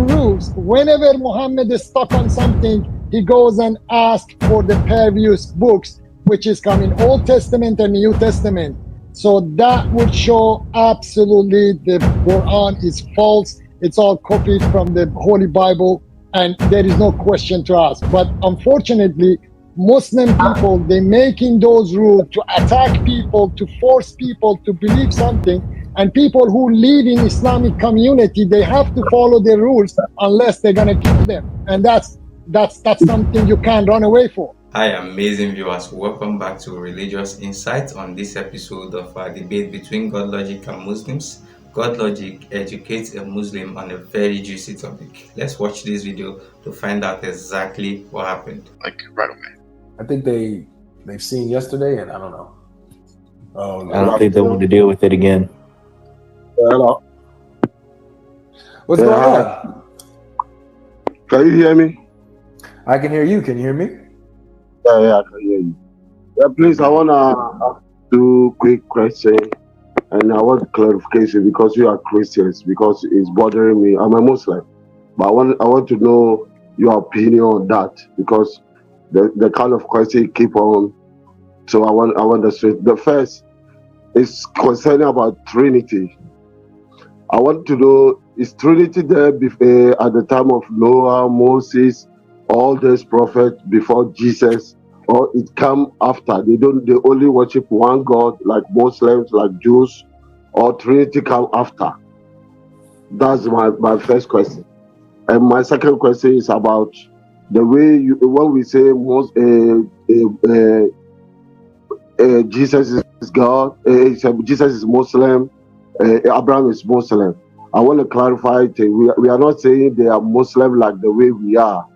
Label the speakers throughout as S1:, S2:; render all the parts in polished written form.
S1: rules. Whenever Muhammad is stuck on something, he goes and asks for the previous books, which is coming Old Testament and New Testament. So that would show absolutely the Quran is false. It's all copied from the Holy Bible, and there is no question to ask. But unfortunately, Muslim people, they're making those rules to attack people, to force people to believe something. And people who live in Islamic community, they have to follow the rules unless they're gonna kill them. And that's something you can't run away from.
S2: Hi, amazing viewers. Welcome back to Religious Insights. On this episode of our debate between Godlogic and Muslims, Godlogic educates a Muslim on a very juicy topic. Let's watch this video to find out exactly what happened.
S3: Like right away.
S4: I think they've seen yesterday, and I don't know. Oh,
S5: I don't think they want to deal with it again.
S3: Hello.
S4: What's going on?
S3: Can you hear me?
S4: I can hear you. Can you hear me?
S3: Yeah, I can hear you. Yeah, please, I want to ask two quick questions, and I want clarification because we are Christians, because it's bothering me. I'm a Muslim, but I want to know your opinion on that, because the kind of question keep on. So I want to say the first is concerning about Trinity. I want to know, is Trinity there at the time of Noah, Moses, all these prophets before Jesus, or it come after? They only worship one God like Muslims, like Jews, or Trinity come after? That's my first question. And my second question is about the way when we say Jesus is God, Jesus is Muslim, Abraham is Muslim. I want to clarify it. We are not saying they are Muslim like the way we are.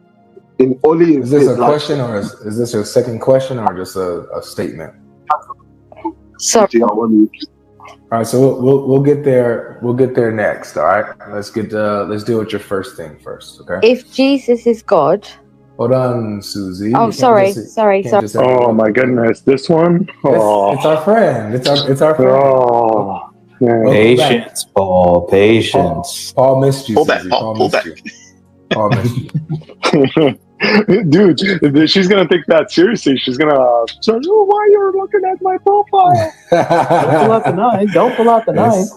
S4: Is this a question, or is this your second question, or just a statement?
S6: Sorry.
S4: All right, so we'll get there. We'll get there next. All right, let's deal with your first thing first. Okay.
S6: If Jesus is God.
S4: Hold on, Susie.
S6: Oh, sorry.
S7: Oh my goodness, this one. Oh.
S4: It's our friend. It's our friend.
S7: Oh. Yeah.
S5: Patience, Paul. Patience.
S4: Paul missed you.
S3: Pull back,
S4: Susie.
S3: Paul, pull back.
S4: Paul missed you.
S7: Dude, she's gonna take that seriously. She's gonna say, "Oh, why you're looking at my profile?"
S5: Don't pull out the knife. Don't pull out the knife.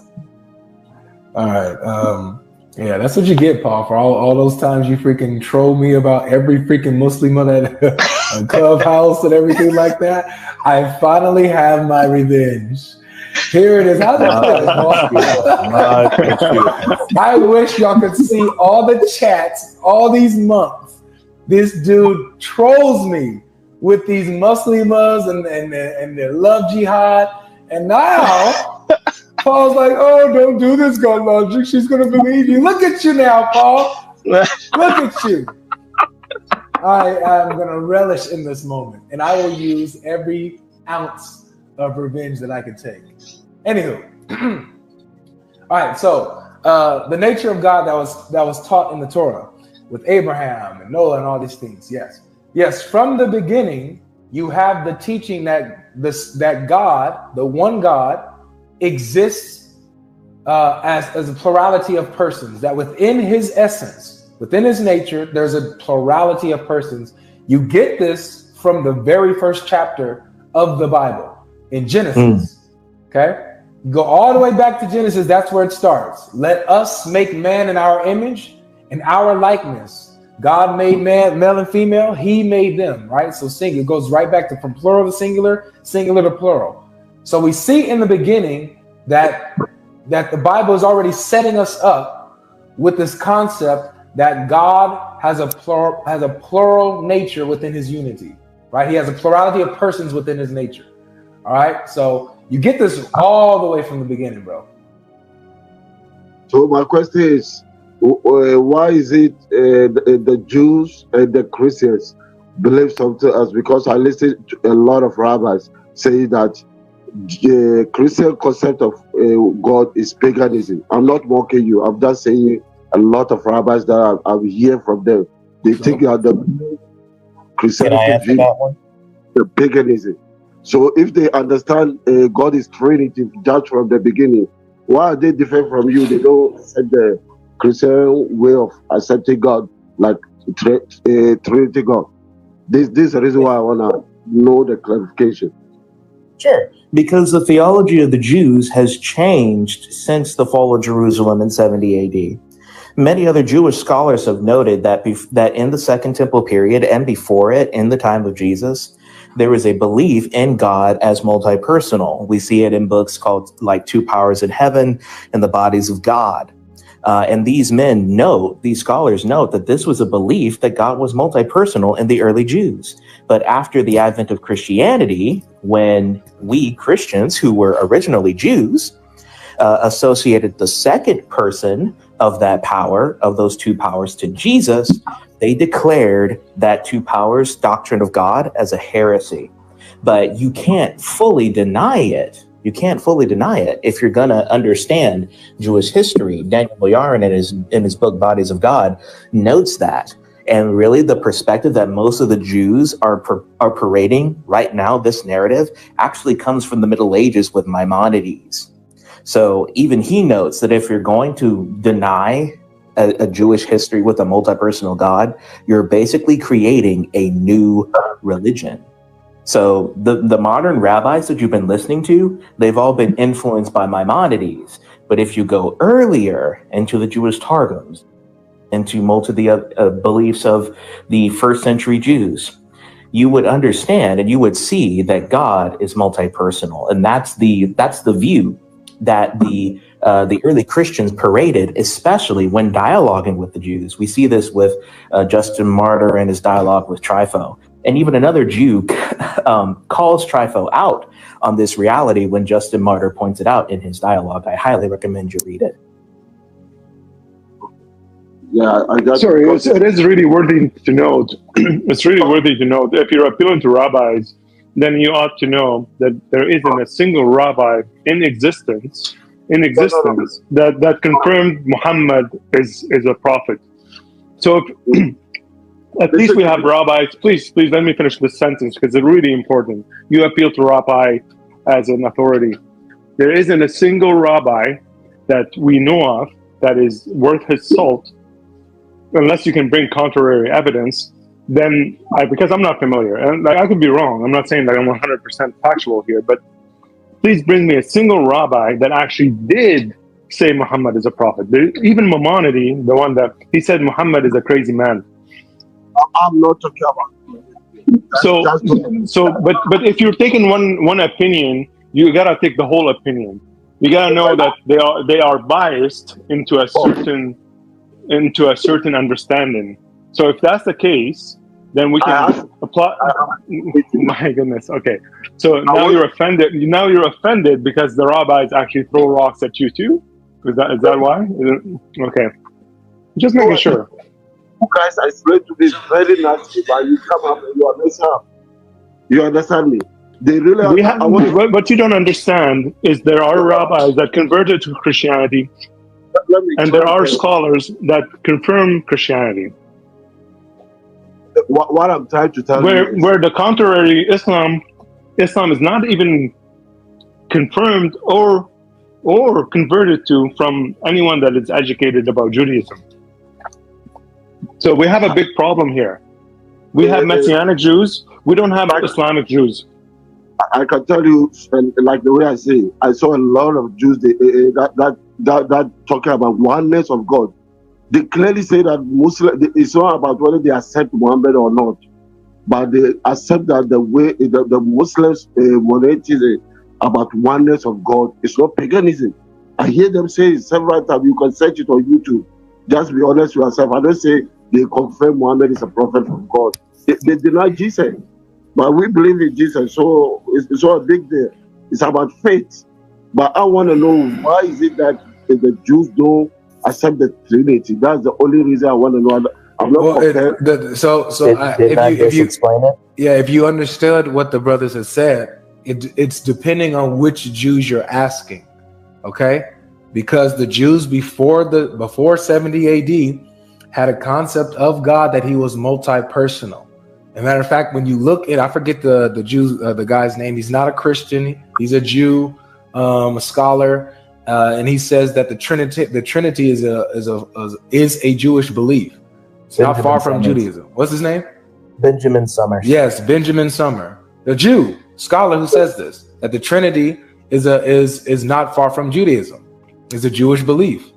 S4: All right. Yeah, that's what you get, Paul, for all those times you freaking troll me about every freaking Muslim on that Clubhouse and everything like that. I finally have my revenge. Here it is. How's that feel? I wish y'all could see all the chats all these months. This dude trolls me with these Muslimas and their love jihad. And now Paul's like, oh, don't do this, Godlogic. She's going to believe you. Look at you now, Paul. Look at you. I am going to relish in this moment. And I will use every ounce of revenge that I can take. Anywho. All right, so the nature of God that was taught in the Torah with Abraham and Noah and all these things. Yes, from the beginning, you have the teaching that God, the one God, exists as a plurality of persons, that within his essence, within his nature, there's a plurality of persons. You get this from the very first chapter of the Bible in Genesis. Okay? Go all the way back to Genesis, that's where it starts. Let us make man in our image, in our likeness. God made man, male and female, he made them, right? So singular, it goes right back to from plural to singular, singular to plural. So we see in the beginning that the Bible is already setting us up with this concept that God has a plural nature within his unity, right? He has a plurality of persons within his nature. All right, so you get this all the way from the beginning, bro.
S3: So my question is, why is it the Jews and the Christians believe something else? Because I listened to a lot of rabbis say that the Christian concept of God is paganism. I'm not mocking you. I'm just saying a lot of rabbis that I hear from them, they think that the Christianity the paganism. So if they understand God is Trinity just from the beginning, why are they different from you? They don't accept Christian way of accepting God, like Trinity God. This is the reason why I want to know the clarification.
S5: Sure. Because the theology of the Jews has changed since the fall of Jerusalem in 70 AD. Many other Jewish scholars have noted that that in the Second Temple period and before it, in the time of Jesus, there was a belief in God as multi-personal. We see it in books called like Two Powers in Heaven and the Bodies of God. And these scholars note that this was a belief that God was multi-personal in the early Jews. But after the advent of Christianity, when we Christians, who were originally Jews, associated the second person of that power, of those two powers, to Jesus, they declared that two powers doctrine of God as a heresy. But you can't fully deny it. You can't fully deny it if you're going to understand Jewish history. Daniel Boyarin in his book Bodies of God notes that. And really the perspective that most of the Jews are parading right now, this narrative, actually comes from the Middle Ages with Maimonides. So even he notes that if you're going to deny a Jewish history with a multi-personal God, you're basically creating a new religion. So the modern rabbis that you've been listening to, they've all been influenced by Maimonides. But if you go earlier into the Jewish Targums, into most of the beliefs of the first century Jews, you would understand and you would see that God is multi-personal. And that's the view that the early Christians paraded, especially when dialoguing with the Jews. We see this with Justin Martyr and his dialogue with Trypho. And even another Jew calls Trypho out on this reality when Justin Martyr points it out in his dialogue. I highly recommend you read it.
S3: Yeah, I got.
S7: Sorry, it is really worthy to note. It's really worthy to note. If you're appealing to rabbis, then you ought to know that there isn't a single rabbi in existence that confirmed Muhammad is a prophet. So if, at least we have rabbis. Please let me finish this sentence because it's really important. You appeal to rabbi as an authority. There isn't a single rabbi that we know of that is worth his salt, unless you can bring contrary evidence. Then, because I'm not familiar, and I could be wrong. I'm not saying that I'm 100% factual here, but please bring me a single rabbi that actually did say Muhammad is a prophet. Even Maimonides, the one that he said Muhammad is a crazy man.
S3: I'm not talking about.
S7: But if you're taking one opinion, you gotta take the whole opinion. You gotta know that they are biased into a certain understanding. So if that's the case, then we can apply. My goodness. Okay. So now you're offended. Now you're offended because the rabbis actually throw rocks at you too. Is that why? Okay. Just making sure.
S3: You guys, I swear to be very nasty, but you come up and you are messing up. You understand me? They really.
S7: What you don't understand is there are rabbis that converted to Christianity, and there are scholars that confirm Christianity.
S3: What I'm trying to tell you,
S7: where the contrary Islam is not even confirmed or converted to from anyone that is educated about Judaism. So we have a big problem here. We have Messianic Jews. We don't have Islamic Jews.
S3: I can tell you, like the way I say, I saw a lot of Jews that talking about oneness of God. They clearly say that it's not about whether they accept Muhammad or not, but they accept that the way the Muslims monotheism about oneness of God is not paganism. I hear them say it several times. You can search it on YouTube. Just be honest with yourself. I don't say they confirm Muhammad is a prophet from God. They deny Jesus, but we believe in Jesus, so it's not a big deal. It's about faith. But I want to know, why is it that the Jews don't accept the Trinity? That's the only reason I want to know. I'm not
S5: if you explain it,
S4: if you understood what the brothers have said, it's depending on which Jews you're asking, okay? Because the Jews before 70 AD had a concept of God that he was multi-personal. As a matter of fact, when you look at, I forget the Jew, the guy's name. He's not a Christian. He's a Jew, a scholar. and he says that the Trinity is a Jewish belief. It's not far from Judaism. What's his name?
S5: Benjamin Summers.
S4: Yes, Benjamin Summer, the Jew scholar who says this, that the Trinity is not far from Judaism. It's a Jewish belief.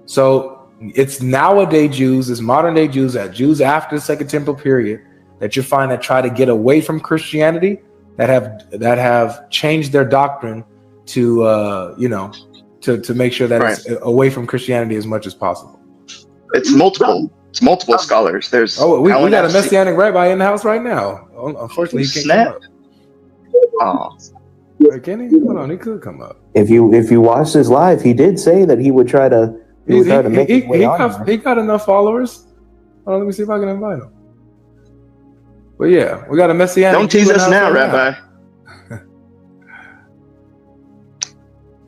S4: So it's nowadays Jews, it's modern day Jews, Jews after the Second Temple period that you find that try to get away from Christianity, that have changed their doctrine to to make sure that it's away from Christianity as much as possible.
S8: It's multiple scholars. There's
S4: we got a Messianic rabbi in the house right now. Unfortunately, he can't come up.
S8: Oh,
S4: Can he? Hold on, he could come up.
S5: If you watched his live, he did say that he would try to. He got enough followers. Hold on, let me see if I can invite him. But yeah, we got a Messianic.
S8: Don't tease us now, Rabbi.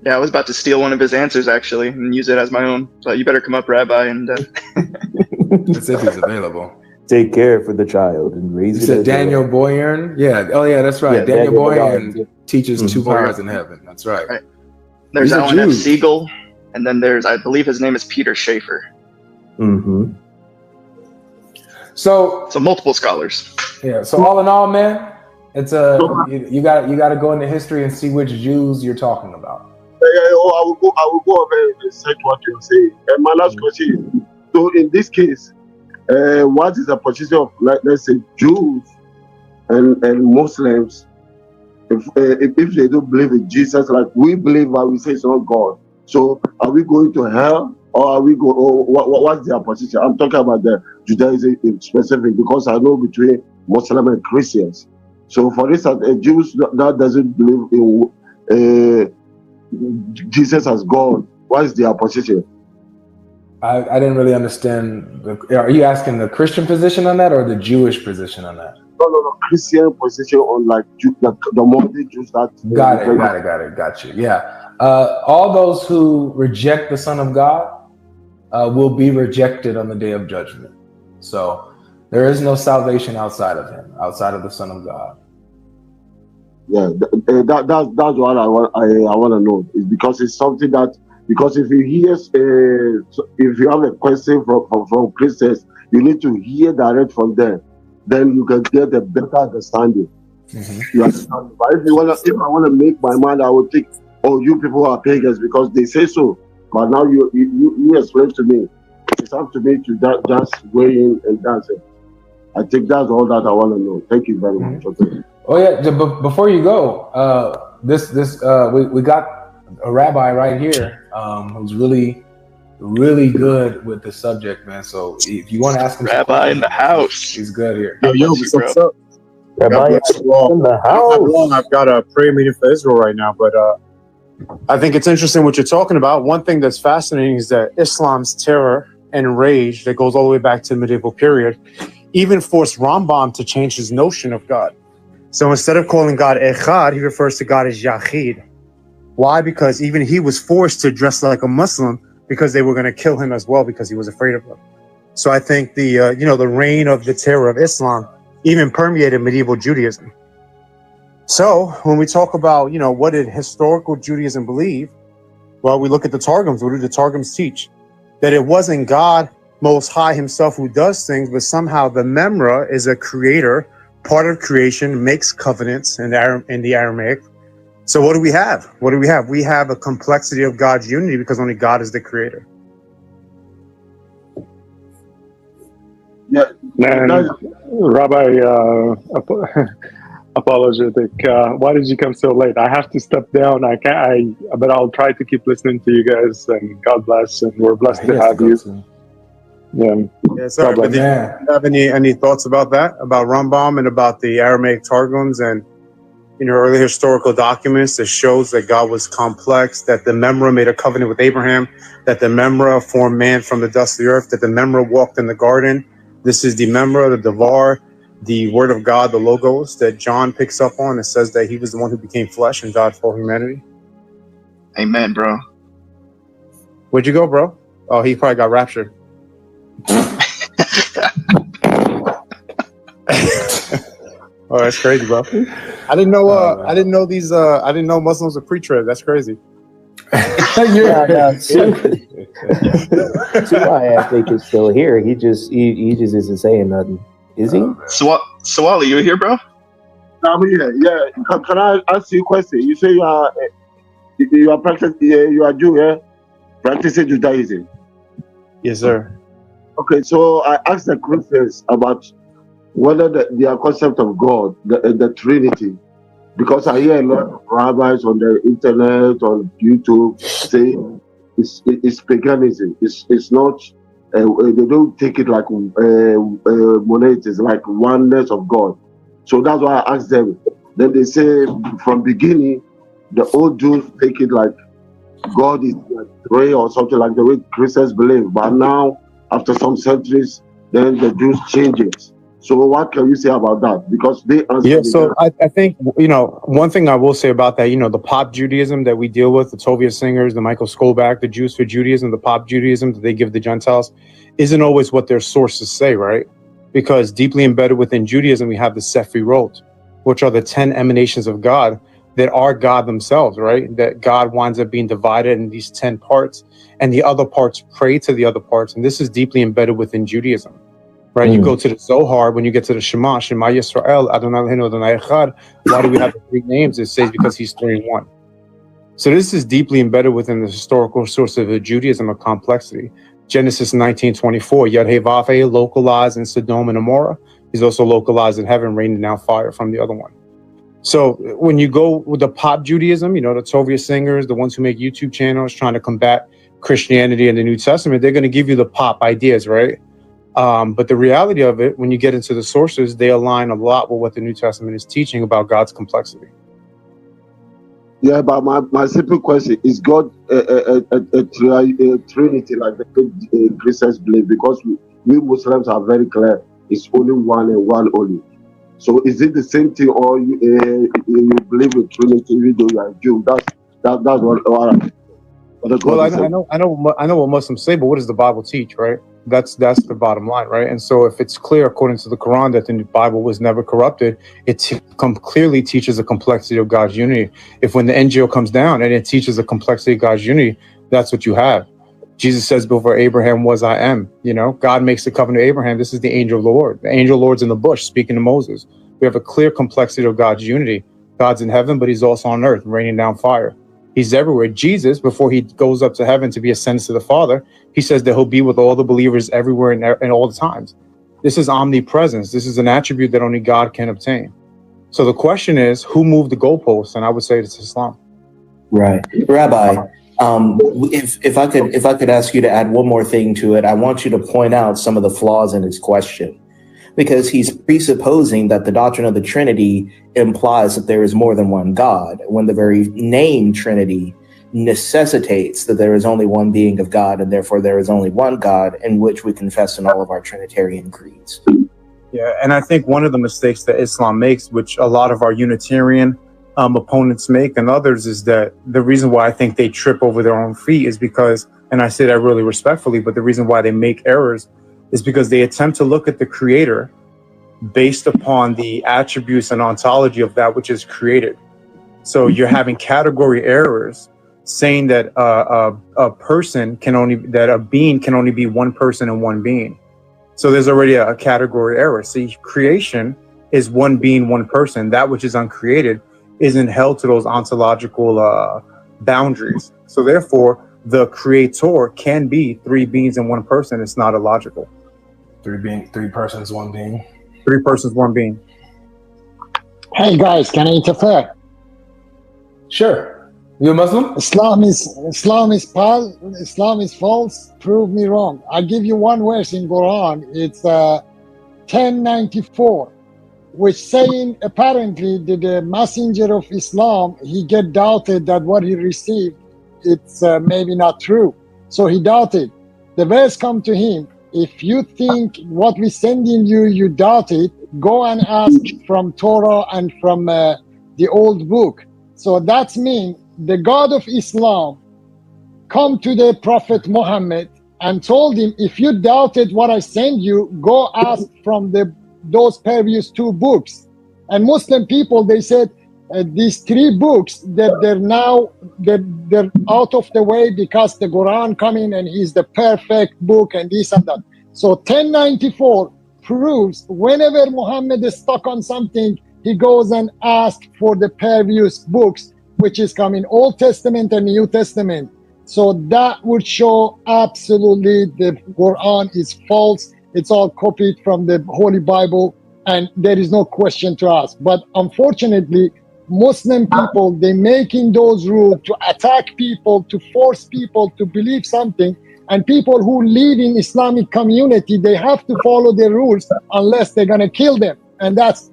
S8: Yeah, I was about to steal one of his answers actually and use it as my own. So you better come up, Rabbi, and.
S4: Let's see if he's available.
S5: Take care for the child and raise it.
S4: You said Daniel Boyarin? Yeah. Oh yeah, that's right.
S5: Yeah,
S4: Daniel Boyarin teaches two powers in heaven. That's right.
S8: There's Alan F. Siegel, and then there's, I believe his name is Peter Schaefer.
S5: Mm-hmm.
S4: So
S8: multiple scholars.
S4: Yeah. So all in all, man, it's you got to go into history and see which Jews you're talking about.
S3: I will go over and say what you're saying. And my last question is, so in this case, what is the position of, let's say, Jews and Muslims if they don't believe in Jesus, like we believe, but we say it's not God? So are we going to hell, or are we what's their position? I'm talking about the Judaism in specific, because I know between Muslim and Christians. So for instance, Jews that doesn't believe in Jesus as God, what is their position?
S4: I didn't really understand. Are you asking the Christian position on that or the Jewish position on that?
S3: No. Christian position on like the modern Jews that.
S4: Got you. Yeah. All those who reject the Son of God will be rejected on the day of judgment. So there is no salvation outside of him, outside of the Son of God.
S3: Yeah, that's what I want to know. Is because it's something that, because if you hear if you have a question from Christians, you need to hear direct from them. Then you can get a better understanding. Mm-hmm. You understand? But if I want to make my mind, I would think, oh, you people are pagans because they say so. But now you explain to me. It's up to me to just weigh in and that's it. I think that's all that I want to know. Thank you very much. Okay.
S4: Oh yeah, before you go, we got a rabbi right here who's really good with the subject, man. So if you want to ask him,
S8: Rabbi in the house,
S4: he's good here.
S9: Yo, what's up?
S5: Rabbi in the house.
S9: I've got a prayer meeting for Israel right now, but I think it's interesting what you're talking about. One thing that's fascinating is that Islam's terror and rage that goes all the way back to the medieval period even forced Rambam to change his notion of God. So instead of calling God Echad, he refers to God as Yachid. Why? Because even he was forced to dress like a Muslim because they were going to kill him as well because he was afraid of them. So I think the reign of the terror of Islam even permeated medieval Judaism. So when we talk about, what did historical Judaism believe? Well, we look at the Targums. What do the Targums teach? That it wasn't God Most High himself who does things, but somehow the Memra is a creator, part of creation, makes covenants in the Aramaic. So what do we have? We have a complexity of God's unity because only God is the creator.
S3: Yeah,
S7: Man, Rabbi, apologetic. Why did you come so late? I have to step down. But I'll try to keep listening to you guys. And God bless. And we're blessed to have you.
S9: Yeah, sorry. But do you have any thoughts about that? About Rambam and about the Aramaic Targums and early historical documents that shows that God was complex, that the Memra made a covenant with Abraham, that the Memra formed man from the dust of the earth, that the Memra walked in the garden. This is the Memra, the Devar, the Word of God, the Logos that John picks up on. It says that he was the one who became flesh and died for humanity.
S8: Amen, bro.
S9: Where'd you go, bro? Oh, he probably got raptured. Oh, that's crazy, bro. I didn't know. I didn't know Muslims are pre-trib. That's crazy.
S5: Suhai, I think, is still here. He just isn't saying nothing. Is he?
S8: Sawali, you here, bro?
S3: I'm here. Yeah. Can I ask you a question? You say you are practicing. You are Jew, yeah? Practicing Judaism.
S9: Yes, sir.
S3: Okay. So I asked the Christians about whether their concept of God, the Trinity, because I hear a lot of rabbis on the internet, on YouTube, saying it's paganism. It's not. They don't take it like monotheism, it's like oneness of God. So that's why I asked them. Then they say from beginning, the old Jews take it like God is like three or something like the way Christians believe. But now, after some centuries, then the Jews change it. So what can you say about that? Because they answer.
S9: Yeah, so I think, one thing I will say about that, the pop Judaism that we deal with, the Tovia singers, the Michael Skolback, the Jews for Judaism, the pop Judaism that they give the Gentiles, isn't always what their sources say, right? Because deeply embedded within Judaism, we have the Sefirot, which are the 10 emanations of God that are God themselves, right? That God winds up being divided in these 10 parts, and the other parts pray to the other parts. And this is deeply embedded within Judaism. Right, you go to the Zohar, when you get to the Shema Yisrael, Adonai Eloheinu Adonai Echad. Why do we have the 3 names? It says because he's 3 in 1. So this is deeply embedded within the historical source of the Judaism of complexity. Genesis 19:24, Yod He Vav He, localized in Sodom and Amorah. He's also localized in heaven, raining down fire from the other one. So when you go with the pop Judaism, the Tovia singers, the ones who make YouTube channels trying to combat Christianity and the New Testament, they're going to give you the pop ideas, right? But the reality of it, when you get into the sources, they align a lot with what the New Testament is teaching about God's complexity.
S3: Yeah, but my simple question is: God a Trinity like the Christians believe? Because we Muslims are very clear; it's only one and one only. So is it the same thing, or you believe in Trinity even though you are Jew? That's what.
S9: Well, I know what Muslims say, but what does the Bible teach, right? That's the bottom line, right? And so if it's clear according to the Quran that the Bible was never corrupted, it clearly teaches the complexity of God's unity. If when the NGO comes down and it teaches the complexity of God's unity, that's what you have. Jesus says, before Abraham was, I am. God makes the covenant of Abraham. This is the angel of the Lord. The angel of the Lord's in the bush speaking to Moses. We have a clear complexity of God's unity. God's in heaven, but he's also on earth, raining down fire. He's everywhere. Jesus, before he goes up to heaven to be ascended to the Father, he says that he'll be with all the believers everywhere and all the times. This is omnipresence. This is an attribute that only God can obtain. So the question is, who moved the goalposts? And I would say it's Islam.
S5: Right. Rabbi, if I could ask you to add one more thing to it, I want you to point out some of the flaws in his question. Because he's presupposing that the doctrine of the Trinity implies that there is more than one God, when the very name Trinity necessitates that there is only one being of God, and therefore there is only one God in which we confess in all of our Trinitarian creeds.
S9: Yeah, and I think one of the mistakes that Islam makes, which a lot of our Unitarian opponents make and others, is that the reason why I think they trip over their own feet is because, and I say that really respectfully, but the reason why they make errors is because they attempt to look at the creator based upon the attributes and ontology of that which is created. So you're having category errors saying that a being can only be one person and one being. So there's already a category error. See, creation is one being, one person. That which is uncreated isn't held to those ontological boundaries. So therefore, the creator can be 3 beings in one person. It's not illogical.
S4: 3 persons, 1 being.
S9: 3 persons, 1 being.
S1: Hey guys, can I interfere?
S4: Sure. You a Muslim?
S1: Islam is false. Prove me wrong. I'll give you one verse in Quran. It's 1094, which saying apparently that the messenger of Islam, he get doubted that what he received, it's maybe not true. So he doubted. The verse come to him. If you think what we sending you, you doubt it, go and ask from Torah and from the old book. So that means the God of Islam come to the Prophet Muhammad and told him, if you doubted what I send you, go ask from those previous 2 books. And Muslim people, they said, these three books that they're out of the way because the Quran coming and is the perfect book and this and that. So 1094 proves whenever Muhammad is stuck on something, he goes and asks for the previous books, which is coming Old Testament and New Testament. So that would show absolutely the Quran is false. It's all copied from the Holy Bible, and there is no question to ask. But unfortunately, Muslim people, they're making those rules to attack people, to force people to believe something. And people who live in Islamic community, they have to follow the rules unless they're gonna kill them. And that's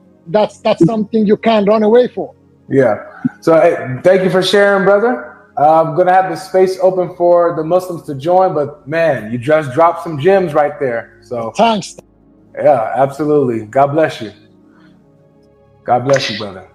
S1: something you can't run away from.
S4: Yeah. So hey, thank you for sharing, brother. I'm gonna have the space open for the Muslims to join, but man, you just dropped some gems right there. So
S1: thanks.
S4: Yeah, absolutely. God bless you. God bless you, brother.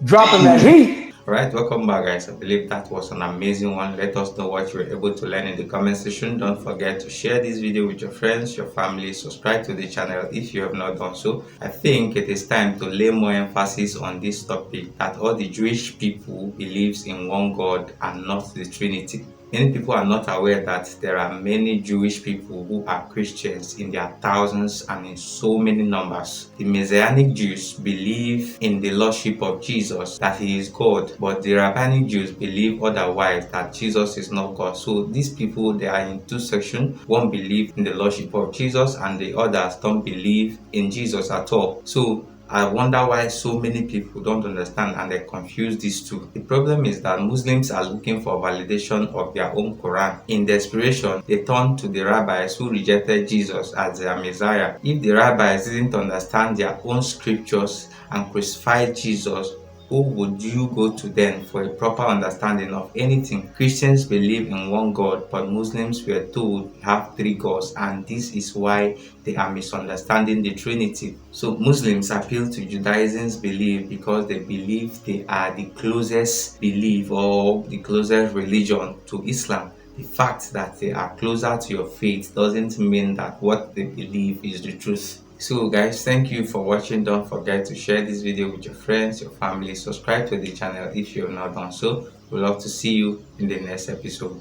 S4: Dropping that heat.
S2: Alright, welcome back, guys. I believe that was an amazing one. Let us know what you were able to learn in the comment section. Don't forget to share this video with your friends, your family. Subscribe to the channel if you have not done so. I think it is time to lay more emphasis on this topic, that all the Jewish people believes in one God and not the Trinity. Many people are not aware that there are many Jewish people who are Christians in their thousands and in so many numbers. The Messianic Jews believe in the Lordship of Jesus, that he is God, but the Rabbinic Jews believe otherwise, that Jesus is not God. So these people, they are in two sections. One believe in the Lordship of Jesus and the others don't believe in Jesus at all. So I wonder why so many people don't understand and they confuse these two. The problem is that Muslims are looking for validation of their own Quran. In desperation, they turn to the rabbis who rejected Jesus as their Messiah. If the rabbis didn't understand their own scriptures and crucified Jesus, who would you go to then for a proper understanding of anything? Christians believe in one God, but Muslims were told we have three gods, and this is why they are misunderstanding the Trinity. So Muslims appeal to Judaism's belief because they believe they are the closest belief or the closest religion to Islam. The fact that they are closer to your faith doesn't mean that what they believe is the truth. So guys, thank you for watching. Don't forget to share this video with your friends, your family. Subscribe to the channel if you have not done so. We'd love to see you in the next episode.